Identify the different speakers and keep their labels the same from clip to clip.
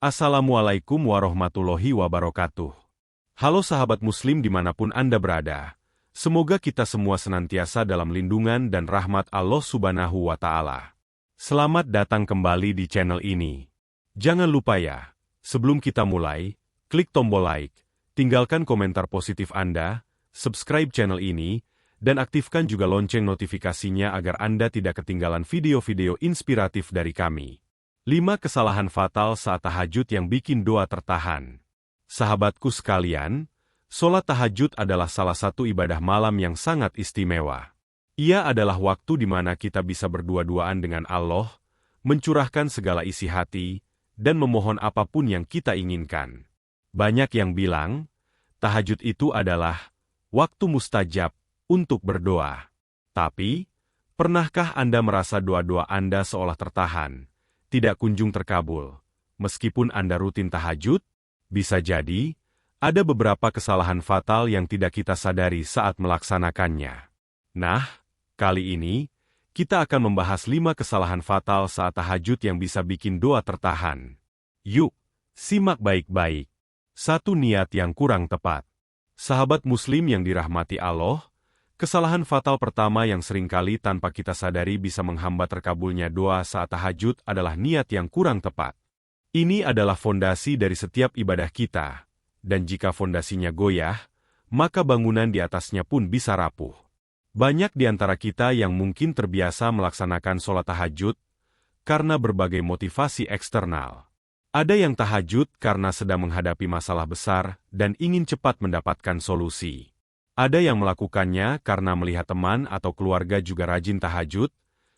Speaker 1: Assalamualaikum warahmatullahi wabarakatuh. Halo sahabat muslim dimanapun Anda berada. Semoga kita semua senantiasa dalam lindungan dan rahmat Allah Subhanahu wa Ta'ala. Selamat datang kembali di channel ini. Jangan lupa ya, sebelum kita mulai, klik tombol like, tinggalkan komentar positif Anda, subscribe channel ini, dan aktifkan juga lonceng notifikasinya agar Anda tidak ketinggalan video-video inspiratif dari kami. 5 kesalahan fatal saat tahajud yang bikin doa tertahan. Sahabatku sekalian, sholat tahajud adalah salah satu ibadah malam yang sangat istimewa. Ia adalah waktu di mana kita bisa berdua-duaan dengan Allah, mencurahkan segala isi hati, dan memohon apapun yang kita inginkan. Banyak yang bilang, tahajud itu adalah waktu mustajab untuk berdoa. Tapi, pernahkah Anda merasa doa-doa Anda seolah tertahan, tidak kunjung terkabul? Meskipun Anda rutin tahajud, bisa jadi ada beberapa kesalahan fatal yang tidak kita sadari saat melaksanakannya. Nah, kali ini, kita akan membahas 5 kesalahan fatal saat tahajud yang bisa bikin doa tertahan. Yuk, simak baik-baik. 1. Niat yang kurang tepat. Sahabat muslim yang dirahmati Allah, kesalahan fatal pertama yang seringkali tanpa kita sadari bisa menghambat terkabulnya doa saat tahajud adalah niat yang kurang tepat. Ini adalah fondasi dari setiap ibadah kita, dan jika fondasinya goyah, maka bangunan di atasnya pun bisa rapuh. Banyak di antara kita yang mungkin terbiasa melaksanakan sholat tahajud karena berbagai motivasi eksternal. Ada yang tahajud karena sedang menghadapi masalah besar dan ingin cepat mendapatkan solusi. Ada yang melakukannya karena melihat teman atau keluarga juga rajin tahajud,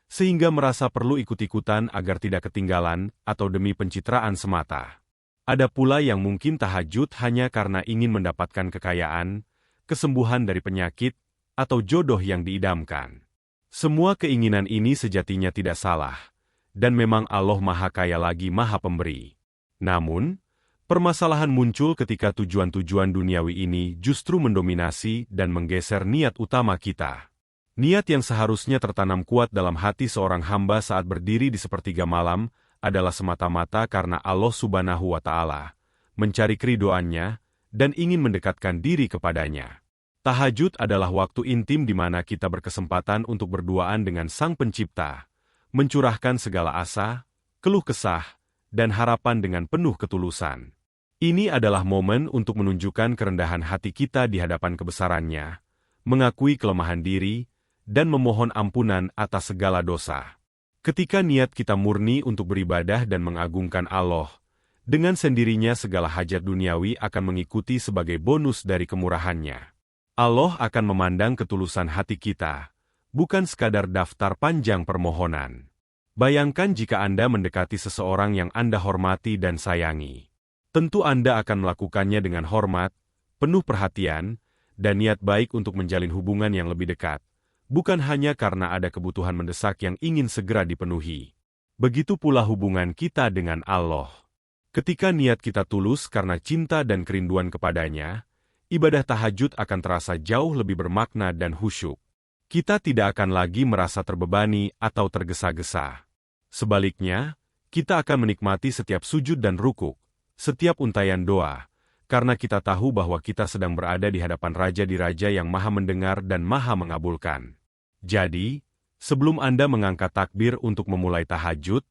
Speaker 1: sehingga merasa perlu ikut-ikutan agar tidak ketinggalan atau demi pencitraan semata. Ada pula yang mungkin tahajud hanya karena ingin mendapatkan kekayaan, kesembuhan dari penyakit, atau jodoh yang diidamkan. Semua keinginan ini sejatinya tidak salah, dan memang Allah Maha Kaya lagi Maha Pemberi. Namun, permasalahan muncul ketika tujuan-tujuan duniawi ini justru mendominasi dan menggeser niat utama kita. Niat yang seharusnya tertanam kuat dalam hati seorang hamba saat berdiri di sepertiga malam adalah semata-mata karena Allah Subhanahu wa Ta'ala, mencari keridhoannya, dan ingin mendekatkan diri kepadanya. Tahajud adalah waktu intim di mana kita berkesempatan untuk berduaan dengan Sang Pencipta, mencurahkan segala asa, keluh kesah, dan harapan dengan penuh ketulusan. Ini adalah momen untuk menunjukkan kerendahan hati kita di hadapan kebesarannya, mengakui kelemahan diri, dan memohon ampunan atas segala dosa. Ketika niat kita murni untuk beribadah dan mengagungkan Allah, dengan sendirinya segala hajat duniawi akan mengikuti sebagai bonus dari kemurahannya. Allah akan memandang ketulusan hati kita, bukan sekadar daftar panjang permohonan. Bayangkan jika Anda mendekati seseorang yang Anda hormati dan sayangi. Tentu Anda akan melakukannya dengan hormat, penuh perhatian, dan niat baik untuk menjalin hubungan yang lebih dekat, bukan hanya karena ada kebutuhan mendesak yang ingin segera dipenuhi. Begitu pula hubungan kita dengan Allah. Ketika niat kita tulus karena cinta dan kerinduan kepadanya, ibadah tahajud akan terasa jauh lebih bermakna dan khusyuk. Kita tidak akan lagi merasa terbebani atau tergesa-gesa. Sebaliknya, kita akan menikmati setiap sujud dan rukuk, setiap untayan doa, karena kita tahu bahwa kita sedang berada di hadapan Raja di Raja yang Maha Mendengar dan Maha Mengabulkan. Jadi, sebelum Anda mengangkat takbir untuk memulai tahajud,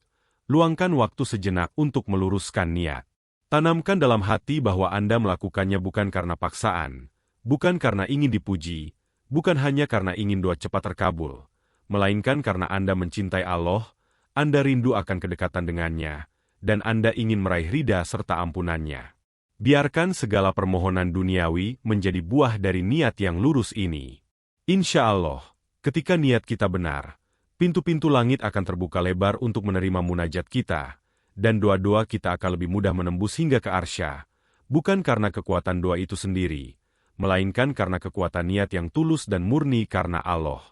Speaker 1: luangkan waktu sejenak untuk meluruskan niat. Tanamkan dalam hati bahwa Anda melakukannya bukan karena paksaan, bukan karena ingin dipuji, bukan hanya karena ingin doa cepat terkabul, melainkan karena Anda mencintai Allah, Anda rindu akan kedekatan dengannya, dan Anda ingin meraih ridha serta ampunannya. Biarkan segala permohonan duniawi menjadi buah dari niat yang lurus ini. Insya Allah, ketika niat kita benar, pintu-pintu langit akan terbuka lebar untuk menerima munajat kita, dan doa-doa kita akan lebih mudah menembus hingga ke arsya, bukan karena kekuatan doa itu sendiri, melainkan karena kekuatan niat yang tulus dan murni karena Allah.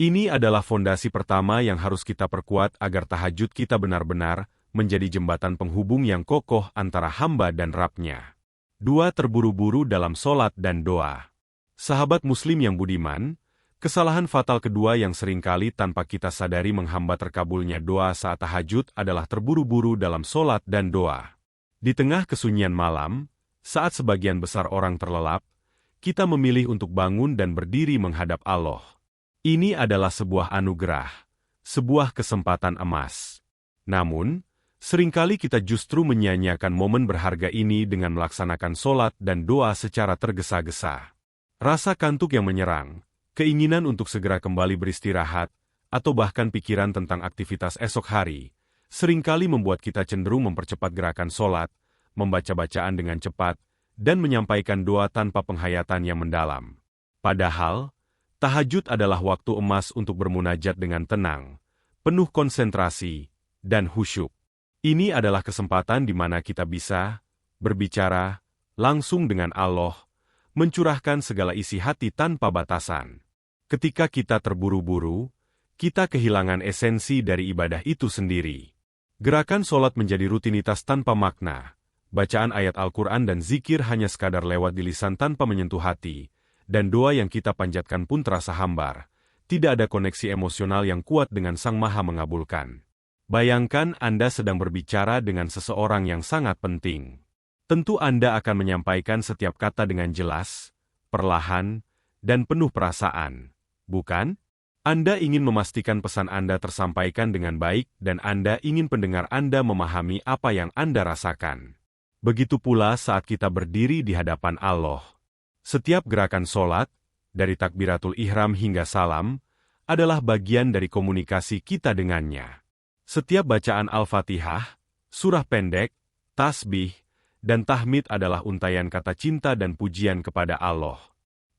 Speaker 1: Ini adalah fondasi pertama yang harus kita perkuat agar tahajud kita benar-benar menjadi jembatan penghubung yang kokoh antara hamba dan Rabb-Nya. 2. Terburu-buru dalam sholat dan doa. Sahabat muslim yang budiman, kesalahan fatal kedua yang seringkali tanpa kita sadari menghambat terkabulnya doa saat tahajud adalah terburu-buru dalam sholat dan doa. Di tengah kesunyian malam, saat sebagian besar orang terlelap, kita memilih untuk bangun dan berdiri menghadap Allah. Ini adalah sebuah anugerah, sebuah kesempatan emas. Namun, seringkali kita justru menyia-nyiakan momen berharga ini dengan melaksanakan sholat dan doa secara tergesa-gesa. Rasa kantuk yang menyerang, keinginan untuk segera kembali beristirahat, atau bahkan pikiran tentang aktivitas esok hari, seringkali membuat kita cenderung mempercepat gerakan sholat, membaca bacaan dengan cepat, dan menyampaikan doa tanpa penghayatan yang mendalam. Padahal, tahajud adalah waktu emas untuk bermunajat dengan tenang, penuh konsentrasi, dan khusyuk. Ini adalah kesempatan di mana kita bisa berbicara langsung dengan Allah, mencurahkan segala isi hati tanpa batasan. Ketika kita terburu-buru, kita kehilangan esensi dari ibadah itu sendiri. Gerakan sholat menjadi rutinitas tanpa makna. Bacaan ayat Al-Quran dan zikir hanya sekadar lewat di lisan tanpa menyentuh hati, dan doa yang kita panjatkan pun terasa hambar. Tidak ada koneksi emosional yang kuat dengan Sang Maha Mengabulkan. Bayangkan Anda sedang berbicara dengan seseorang yang sangat penting. Tentu Anda akan menyampaikan setiap kata dengan jelas, perlahan, dan penuh perasaan, bukan? Anda ingin memastikan pesan Anda tersampaikan dengan baik dan Anda ingin pendengar Anda memahami apa yang Anda rasakan. Begitu pula saat kita berdiri di hadapan Allah. Setiap gerakan sholat, dari takbiratul ihram hingga salam, adalah bagian dari komunikasi kita dengannya. Setiap bacaan Al-Fatihah, surah pendek, tasbih, dan tahmid adalah untaian kata cinta dan pujian kepada Allah.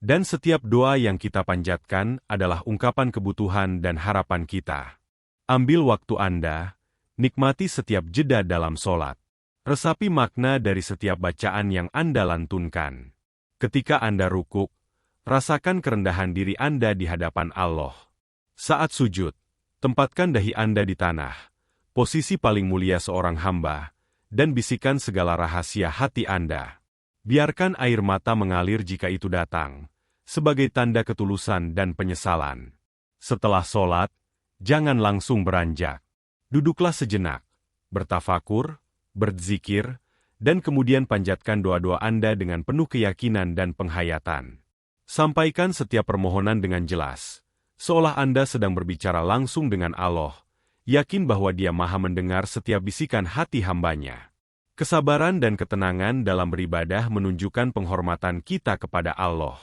Speaker 1: Dan setiap doa yang kita panjatkan adalah ungkapan kebutuhan dan harapan kita. Ambil waktu Anda, nikmati setiap jeda dalam sholat. Resapi makna dari setiap bacaan yang Anda lantunkan. Ketika Anda rukuk, rasakan kerendahan diri Anda di hadapan Allah. Saat sujud, tempatkan dahi Anda di tanah, posisi paling mulia seorang hamba, dan bisikan segala rahasia hati Anda. Biarkan air mata mengalir jika itu datang, sebagai tanda ketulusan dan penyesalan. Setelah sholat, jangan langsung beranjak. Duduklah sejenak, bertafakur, berzikir, dan kemudian panjatkan doa-doa Anda dengan penuh keyakinan dan penghayatan. Sampaikan setiap permohonan dengan jelas, seolah Anda sedang berbicara langsung dengan Allah, yakin bahwa Dia Maha mendengar setiap bisikan hati hambanya. Kesabaran dan ketenangan dalam beribadah menunjukkan penghormatan kita kepada Allah.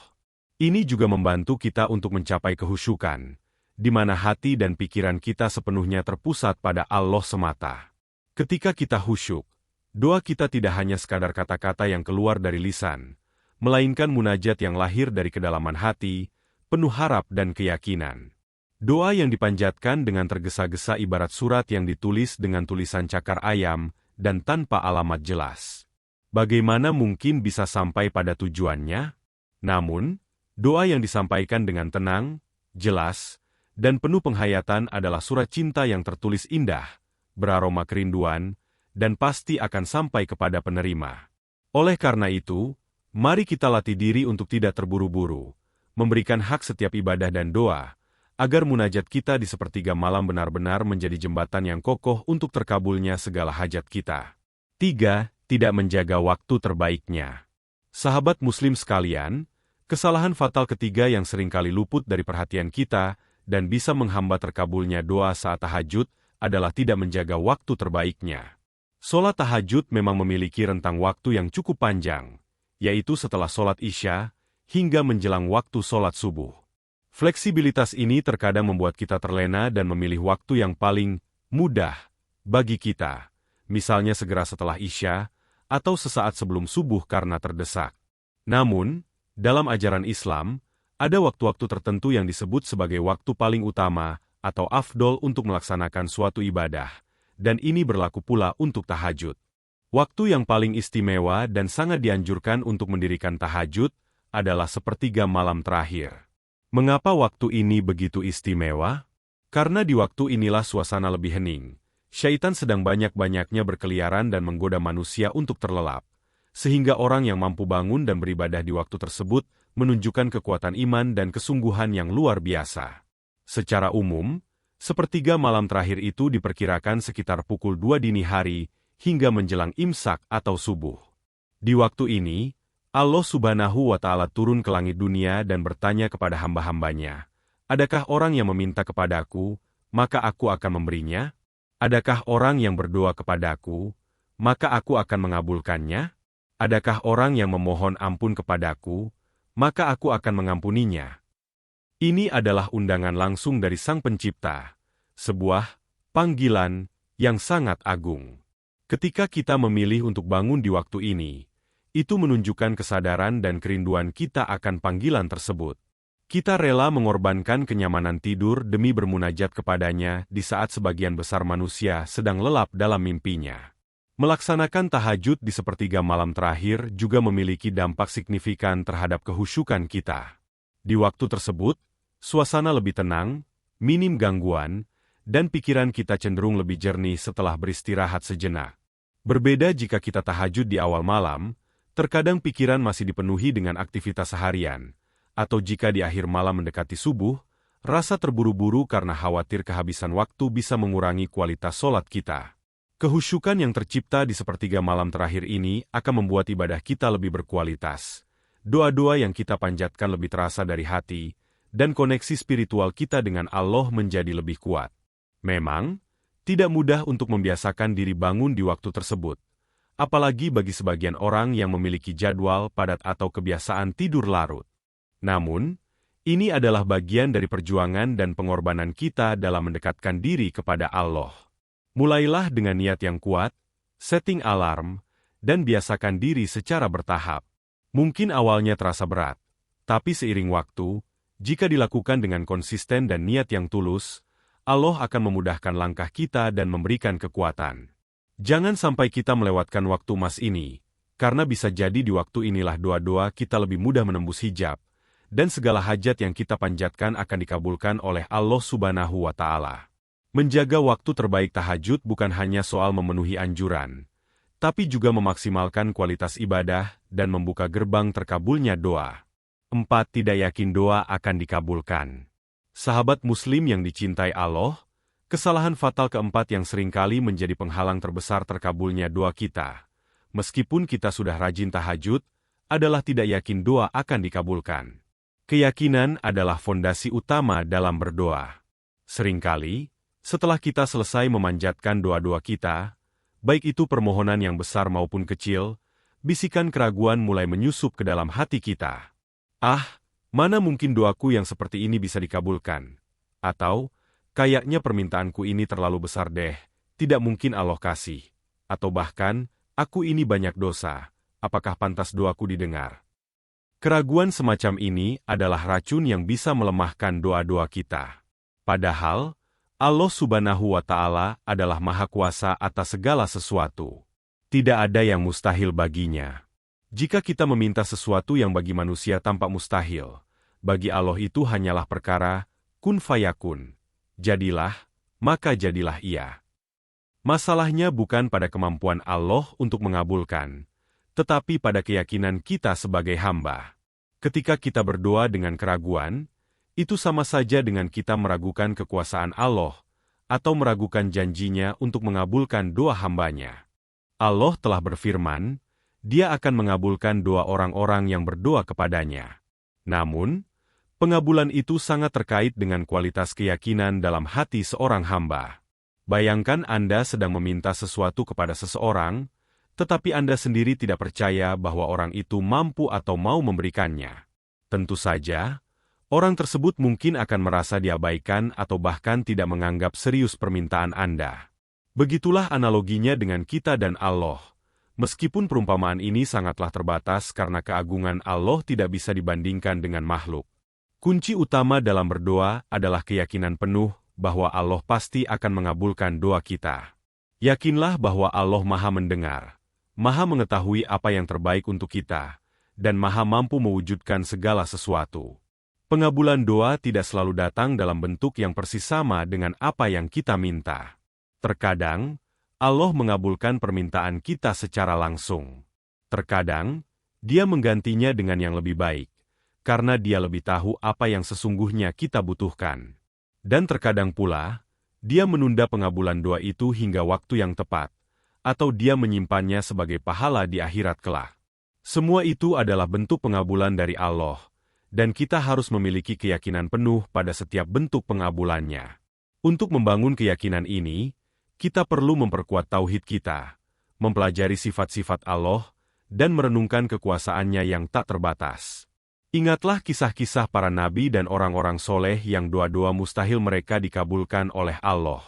Speaker 1: Ini juga membantu kita untuk mencapai kehusyukan, di mana hati dan pikiran kita sepenuhnya terpusat pada Allah semata. Ketika kita khusyuk, doa kita tidak hanya sekadar kata-kata yang keluar dari lisan, melainkan munajat yang lahir dari kedalaman hati, penuh harap dan keyakinan. Doa yang dipanjatkan dengan tergesa-gesa ibarat surat yang ditulis dengan tulisan cakar ayam dan tanpa alamat jelas. Bagaimana mungkin bisa sampai pada tujuannya? Namun, doa yang disampaikan dengan tenang, jelas, dan penuh penghayatan adalah surat cinta yang tertulis indah, beraroma kerinduan, dan pasti akan sampai kepada penerima. Oleh karena itu, mari kita latih diri untuk tidak terburu-buru, memberikan hak setiap ibadah dan doa, agar munajat kita di sepertiga malam benar-benar menjadi jembatan yang kokoh untuk terkabulnya segala hajat kita. 3. Tidak menjaga waktu terbaiknya. Sahabat Muslim sekalian, kesalahan fatal ketiga yang seringkali luput dari perhatian kita dan bisa menghambat terkabulnya doa saat tahajud adalah tidak menjaga waktu terbaiknya. Sholat tahajud memang memiliki rentang waktu yang cukup panjang, yaitu setelah sholat Isya hingga menjelang waktu sholat subuh. Fleksibilitas ini terkadang membuat kita terlena dan memilih waktu yang paling mudah bagi kita, misalnya segera setelah Isya atau sesaat sebelum subuh karena terdesak. Namun, dalam ajaran Islam, ada waktu-waktu tertentu yang disebut sebagai waktu paling utama atau afdol untuk melaksanakan suatu ibadah, dan ini berlaku pula untuk tahajud. Waktu yang paling istimewa dan sangat dianjurkan untuk mendirikan tahajud adalah sepertiga malam terakhir. Mengapa waktu ini begitu istimewa? Karena di waktu inilah suasana lebih hening. Syaitan sedang banyak-banyaknya berkeliaran dan menggoda manusia untuk terlelap, sehingga orang yang mampu bangun dan beribadah di waktu tersebut menunjukkan kekuatan iman dan kesungguhan yang luar biasa. Secara umum, sepertiga malam terakhir itu diperkirakan sekitar pukul 2 dini hari hingga menjelang imsak atau subuh. Di waktu ini, Allah Subhanahu wa Ta'ala turun ke langit dunia dan bertanya kepada hamba-hambanya, "Adakah orang yang meminta kepadaku, maka aku akan memberinya? Adakah orang yang berdoa kepadaku, maka aku akan mengabulkannya? Adakah orang yang memohon ampun kepadaku, maka aku akan mengampuninya?" Ini adalah undangan langsung dari Sang Pencipta, sebuah panggilan yang sangat agung. Ketika kita memilih untuk bangun di waktu ini, itu menunjukkan kesadaran dan kerinduan kita akan panggilan tersebut. Kita rela mengorbankan kenyamanan tidur demi bermunajat kepadanya di saat sebagian besar manusia sedang lelap dalam mimpinya. Melaksanakan tahajud di sepertiga malam terakhir juga memiliki dampak signifikan terhadap kehusyukan kita. Di waktu tersebut, suasana lebih tenang, minim gangguan, dan pikiran kita cenderung lebih jernih setelah beristirahat sejenak. Berbeda jika kita tahajud di awal malam, terkadang pikiran masih dipenuhi dengan aktivitas seharian, atau jika di akhir malam mendekati subuh, rasa terburu-buru karena khawatir kehabisan waktu bisa mengurangi kualitas sholat kita. Kehusyukan yang tercipta di sepertiga malam terakhir ini akan membuat ibadah kita lebih berkualitas. Doa-doa yang kita panjatkan lebih terasa dari hati, dan koneksi spiritual kita dengan Allah menjadi lebih kuat. Memang, tidak mudah untuk membiasakan diri bangun di waktu tersebut, apalagi bagi sebagian orang yang memiliki jadwal padat atau kebiasaan tidur larut. Namun, ini adalah bagian dari perjuangan dan pengorbanan kita dalam mendekatkan diri kepada Allah. Mulailah dengan niat yang kuat, setting alarm, dan biasakan diri secara bertahap. Mungkin awalnya terasa berat, tapi seiring waktu, jika dilakukan dengan konsisten dan niat yang tulus, Allah akan memudahkan langkah kita dan memberikan kekuatan. Jangan sampai kita melewatkan waktu emas ini, karena bisa jadi di waktu inilah doa-doa kita lebih mudah menembus hijab, dan segala hajat yang kita panjatkan akan dikabulkan oleh Allah Subhanahu wa Ta'ala. Menjaga waktu terbaik tahajud bukan hanya soal memenuhi anjuran, tapi juga memaksimalkan kualitas ibadah dan membuka gerbang terkabulnya doa. 4. Tidak yakin doa akan dikabulkan. Sahabat Muslim yang dicintai Allah, kesalahan fatal keempat yang seringkali menjadi penghalang terbesar terkabulnya doa kita, meskipun kita sudah rajin tahajud, adalah tidak yakin doa akan dikabulkan. Keyakinan adalah fondasi utama dalam berdoa. Seringkali, setelah kita selesai memanjatkan doa-doa kita, baik itu permohonan yang besar maupun kecil, bisikan keraguan mulai menyusup ke dalam hati kita. Mana mungkin doaku yang seperti ini bisa dikabulkan? Atau, kayaknya permintaanku ini terlalu besar deh, tidak mungkin Allah kasih. Atau bahkan, aku ini banyak dosa, apakah pantas doaku didengar? Keraguan semacam ini adalah racun yang bisa melemahkan doa-doa kita. Padahal, Allah Subhanahu wa Ta'ala adalah Maha Kuasa atas segala sesuatu. Tidak ada yang mustahil baginya. Jika kita meminta sesuatu yang bagi manusia tampak mustahil, bagi Allah itu hanyalah perkara kun fayakun. Jadilah, maka jadilah ia. Masalahnya bukan pada kemampuan Allah untuk mengabulkan, tetapi pada keyakinan kita sebagai hamba. Ketika kita berdoa dengan keraguan, itu sama saja dengan kita meragukan kekuasaan Allah, atau meragukan janjinya untuk mengabulkan doa hambanya. Allah telah berfirman, Dia akan mengabulkan doa orang-orang yang berdoa kepadanya. Namun, pengabulan itu sangat terkait dengan kualitas keyakinan dalam hati seorang hamba. Bayangkan Anda sedang meminta sesuatu kepada seseorang, tetapi Anda sendiri tidak percaya bahwa orang itu mampu atau mau memberikannya. Tentu saja, orang tersebut mungkin akan merasa diabaikan atau bahkan tidak menganggap serius permintaan Anda. Begitulah analoginya dengan kita dan Allah. Meskipun perumpamaan ini sangatlah terbatas karena keagungan Allah tidak bisa dibandingkan dengan makhluk. Kunci utama dalam berdoa adalah keyakinan penuh bahwa Allah pasti akan mengabulkan doa kita. Yakinlah bahwa Allah Maha mendengar, Maha mengetahui apa yang terbaik untuk kita, dan Maha mampu mewujudkan segala sesuatu. Pengabulan doa tidak selalu datang dalam bentuk yang persis sama dengan apa yang kita minta. Terkadang, Allah mengabulkan permintaan kita secara langsung. Terkadang, Dia menggantinya dengan yang lebih baik, karena Dia lebih tahu apa yang sesungguhnya kita butuhkan. Dan terkadang pula, Dia menunda pengabulan doa itu hingga waktu yang tepat, atau dia menyimpannya sebagai pahala di akhirat kelak. Semua itu adalah bentuk pengabulan dari Allah, dan kita harus memiliki keyakinan penuh pada setiap bentuk pengabulannya. Untuk membangun keyakinan ini, kita perlu memperkuat tauhid kita, mempelajari sifat-sifat Allah, dan merenungkan kekuasaannya yang tak terbatas. Ingatlah kisah-kisah para nabi dan orang-orang soleh yang doa-doa mustahil mereka dikabulkan oleh Allah.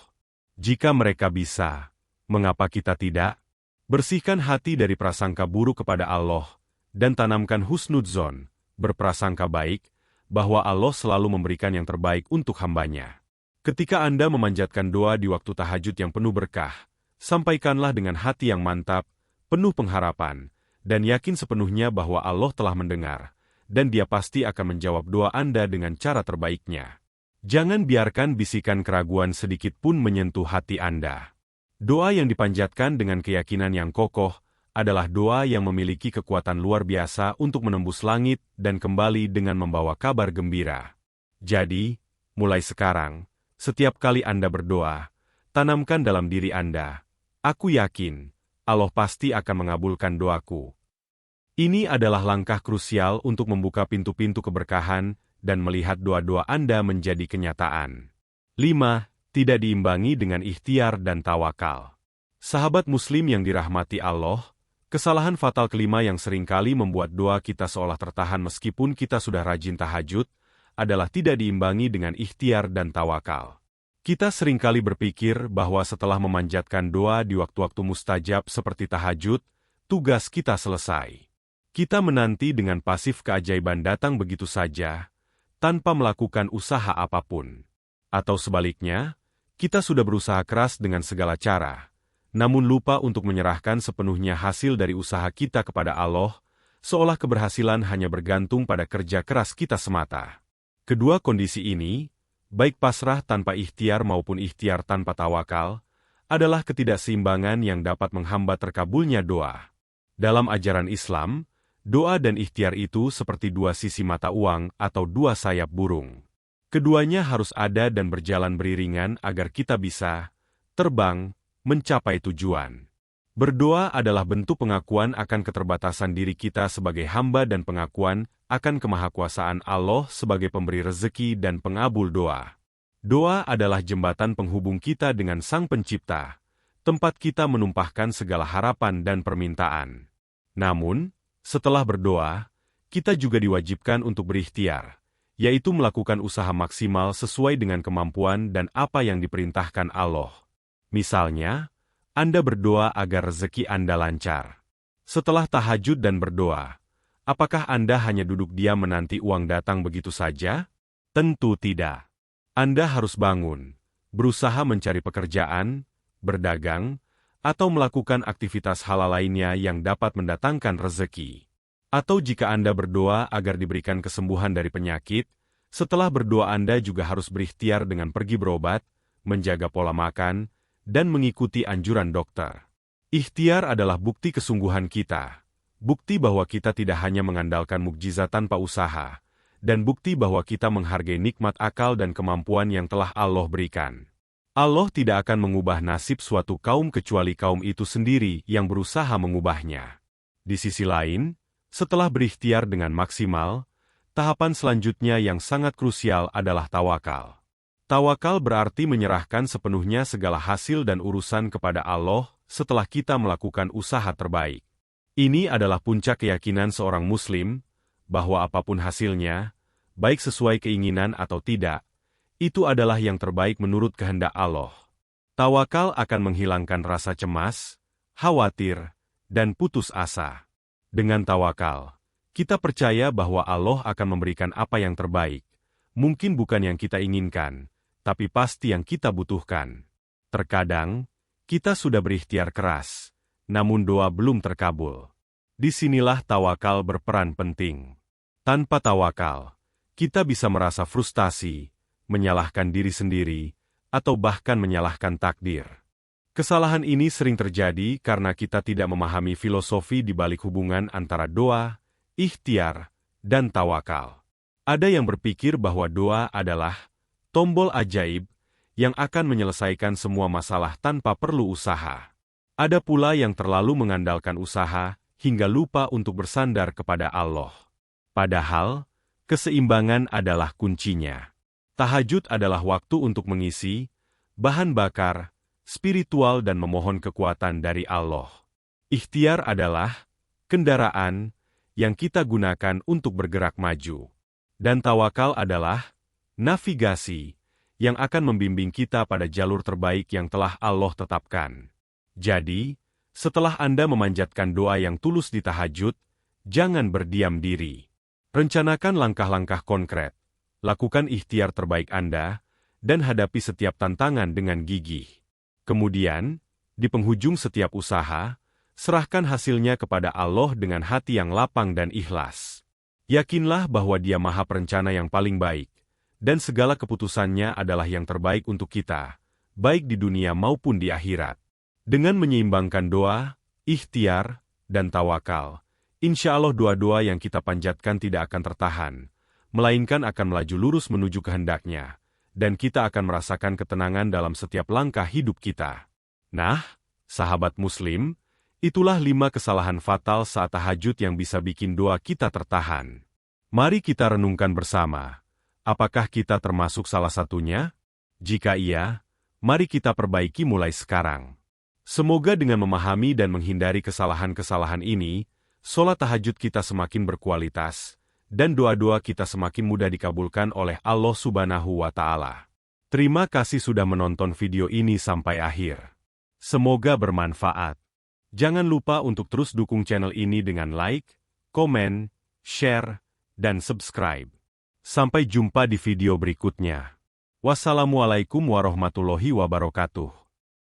Speaker 1: Jika mereka bisa, mengapa kita tidak? Bersihkan hati dari prasangka buruk kepada Allah, dan tanamkan husnudzon, berprasangka baik, bahwa Allah selalu memberikan yang terbaik untuk hambanya. Ketika Anda memanjatkan doa di waktu tahajud yang penuh berkah, sampaikanlah dengan hati yang mantap, penuh pengharapan, dan yakin sepenuhnya bahwa Allah telah mendengar, dan Dia pasti akan menjawab doa Anda dengan cara terbaiknya. Jangan biarkan bisikan keraguan sedikit pun menyentuh hati Anda. Doa yang dipanjatkan dengan keyakinan yang kokoh adalah doa yang memiliki kekuatan luar biasa untuk menembus langit dan kembali dengan membawa kabar gembira. Jadi, mulai sekarang, setiap kali Anda berdoa, tanamkan dalam diri Anda, aku yakin, Allah pasti akan mengabulkan doaku. Ini adalah langkah krusial untuk membuka pintu-pintu keberkahan dan melihat doa-doa Anda menjadi kenyataan. 5. Tidak diimbangi dengan ikhtiar dan tawakal. Sahabat Muslim yang dirahmati Allah, kesalahan fatal kelima yang seringkali membuat doa kita seolah tertahan meskipun kita sudah rajin tahajud, adalah tidak diimbangi dengan ikhtiar dan tawakal. Kita seringkali berpikir bahwa setelah memanjatkan doa di waktu-waktu mustajab seperti tahajud, tugas kita selesai. Kita menanti dengan pasif keajaiban datang begitu saja, tanpa melakukan usaha apapun. Atau sebaliknya, kita sudah berusaha keras dengan segala cara, namun lupa untuk menyerahkan sepenuhnya hasil dari usaha kita kepada Allah, seolah keberhasilan hanya bergantung pada kerja keras kita semata. Kedua kondisi ini, baik pasrah tanpa ikhtiar maupun ikhtiar tanpa tawakal, adalah ketidakseimbangan yang dapat menghambat terkabulnya doa. Dalam ajaran Islam, doa dan ikhtiar itu seperti dua sisi mata uang atau dua sayap burung. Keduanya harus ada dan berjalan beriringan agar kita bisa terbang, mencapai tujuan. Berdoa adalah bentuk pengakuan akan keterbatasan diri kita sebagai hamba dan pengakuan akan kemahakuasaan Allah sebagai pemberi rezeki dan pengabul doa. Doa adalah jembatan penghubung kita dengan Sang Pencipta, tempat kita menumpahkan segala harapan dan permintaan. Namun, setelah berdoa, kita juga diwajibkan untuk berikhtiar, yaitu melakukan usaha maksimal sesuai dengan kemampuan dan apa yang diperintahkan Allah. Misalnya, Anda berdoa agar rezeki Anda lancar. Setelah tahajud dan berdoa, apakah Anda hanya duduk diam menanti uang datang begitu saja? Tentu tidak. Anda harus bangun, berusaha mencari pekerjaan, berdagang, atau melakukan aktivitas halal lainnya yang dapat mendatangkan rezeki. Atau jika Anda berdoa agar diberikan kesembuhan dari penyakit, setelah berdoa Anda juga harus berikhtiar dengan pergi berobat, menjaga pola makan, dan mengikuti anjuran dokter. Ikhtiar adalah bukti kesungguhan kita, bukti bahwa kita tidak hanya mengandalkan mukjizat tanpa usaha, dan bukti bahwa kita menghargai nikmat akal dan kemampuan yang telah Allah berikan. Allah tidak akan mengubah nasib suatu kaum kecuali kaum itu sendiri yang berusaha mengubahnya. Di sisi lain, setelah berikhtiar dengan maksimal, tahapan selanjutnya yang sangat krusial adalah tawakal. Tawakal berarti menyerahkan sepenuhnya segala hasil dan urusan kepada Allah setelah kita melakukan usaha terbaik. Ini adalah puncak keyakinan seorang Muslim, bahwa apapun hasilnya, baik sesuai keinginan atau tidak, itu adalah yang terbaik menurut kehendak Allah. Tawakal akan menghilangkan rasa cemas, khawatir, dan putus asa. Dengan tawakal, kita percaya bahwa Allah akan memberikan apa yang terbaik, mungkin bukan yang kita inginkan, tapi pasti yang kita butuhkan. Terkadang, kita sudah berikhtiar keras, namun doa belum terkabul. Disinilah tawakal berperan penting. Tanpa tawakal, kita bisa merasa frustasi, menyalahkan diri sendiri, atau bahkan menyalahkan takdir. Kesalahan ini sering terjadi karena kita tidak memahami filosofi di balik hubungan antara doa, ikhtiar, dan tawakal. Ada yang berpikir bahwa doa adalah tombol ajaib yang akan menyelesaikan semua masalah tanpa perlu usaha. Ada pula yang terlalu mengandalkan usaha, hingga lupa untuk bersandar kepada Allah. Padahal, keseimbangan adalah kuncinya. Tahajud adalah waktu untuk mengisi bahan bakar, spiritual dan memohon kekuatan dari Allah. Ikhtiar adalah kendaraan yang kita gunakan untuk bergerak maju. Dan tawakal adalah navigasi yang akan membimbing kita pada jalur terbaik yang telah Allah tetapkan. Jadi, setelah Anda memanjatkan doa yang tulus di tahajud, jangan berdiam diri. Rencanakan langkah-langkah konkret, lakukan ikhtiar terbaik Anda, dan hadapi setiap tantangan dengan gigih. Kemudian, di penghujung setiap usaha, serahkan hasilnya kepada Allah dengan hati yang lapang dan ikhlas. Yakinlah bahwa Dia Maha Perencana yang paling baik, dan segala keputusannya adalah yang terbaik untuk kita, baik di dunia maupun di akhirat. Dengan menyeimbangkan doa, ikhtiar, dan tawakal, insya Allah doa-doa yang kita panjatkan tidak akan tertahan, melainkan akan melaju lurus menuju kehendaknya, dan kita akan merasakan ketenangan dalam setiap langkah hidup kita. Nah, sahabat Muslim, itulah 5 kesalahan fatal saat tahajud yang bisa bikin doa kita tertahan. Mari kita renungkan bersama. Apakah kita termasuk salah satunya? Jika iya, mari kita perbaiki mulai sekarang. Semoga dengan memahami dan menghindari kesalahan-kesalahan ini, sholat tahajud kita semakin berkualitas, dan doa-doa kita semakin mudah dikabulkan oleh Allah Subhanahu wa Ta'ala. Terima kasih sudah menonton video ini sampai akhir. Semoga bermanfaat. Jangan lupa untuk terus dukung channel ini dengan like, komen, share, dan subscribe. Sampai jumpa di video berikutnya. Wassalamualaikum warahmatullahi wabarakatuh.